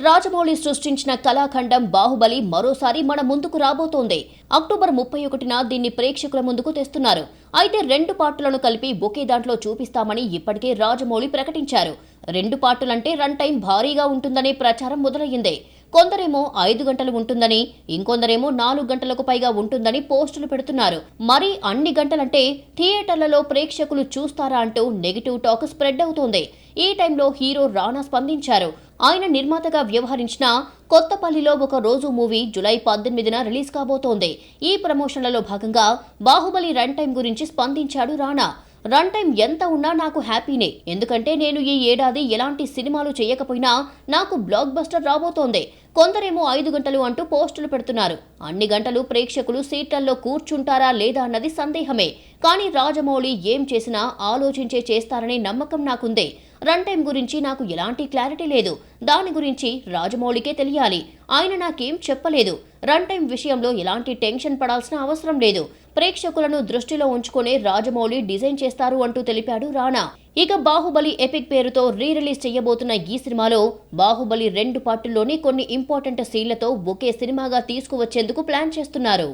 రాజమౌళి సృష్టించిన కళాఖండం బాహుబలి మరోసారి మన ముందుకు రాబోతోంది. అక్టోబర్ 31న దీన్ని ప్రేక్షకుల ముందుకు తెస్తున్నారు. అయితే 2 పార్టులను కలిపి ఒకే దాంట్లో చూపిస్తామని ఇప్పటికే రాజమౌళి ప్రకటించారు. 2 పార్టులంటే రన్ టైం భారీగా ఉంటుందనే ప్రచారం మొదలయ్యింది. కొందరేమో 5 గంటలు ఉంటుందని, ఇంకొందరేమో 4 గంటలకు పైగా ఉంటుందని పోస్టులు పెడుతున్నారు. మరి అన్ని గంటలంటే థియేటర్లలో ప్రేక్షకులు చూస్తారా అంటూ నెగిటివ్ టాక్ స్ప్రెడ్ అవుతోంది. ఈ టైంలో హీరో రానా స్పందించారు. ఆయన నిర్మాతగా వ్యవహరించిన కొత్తపల్లిలో ఒక రోజు మూవీ జూలై 18న రిలీజ్ కాబోతోంది. ఈ ప్రమోషన్లలో భాగంగా బాహుబలి రన్ టైం గురించి స్పందించాడు రానా. రన్ టైం ఎంత ఉన్నా నాకు హ్యాపీనే. ఎందుకంటే నేను ఈ ఏడాది ఎలాంటి సినిమాలు చేయకపోయినా నాకు బ్లాక్ బస్టర్ రాబోతోంది. కొందరేమో 5 గంటలు అంటూ పోస్టులు పెడుతున్నారు. అన్ని గంటలు ప్రేక్షకులు సీట్లలో కూర్చుంటారా లేదా అన్నది సందేహమే. కానీ రాజమౌళి ఏం చేసినా ఆలోచించే చేస్తారనే నమ్మకం నాకుంది. రన్ టైం గురించి నాకు ఎలాంటి క్లారిటీ లేదు. దాని గురించి రాజమౌళికే తెలియాలి. ఆయన నాకేం చెప్పలేదు. రన్ టైం విషయంలో ఎలాంటి టెన్షన్ పడాల్సిన అవసరం లేదు. ప్రేక్షకులను దృష్టిలో ఉంచుకునే రాజమౌళి డిజైన్ చేస్తారు అంటూ తెలిపాడు రానా. ఇక బాహుబలి ఎపిక్ పేరుతో రిలీజ్ చేయబోతున్న ఈ సినిమాలో బాహుబలి 2 పార్టుల్లోని కొన్ని ఇంపార్టెంట్ సీన్లతో ఒకే సినిమాగా తీసుకువచ్చేందుకు ప్లాన్ చేస్తున్నారు.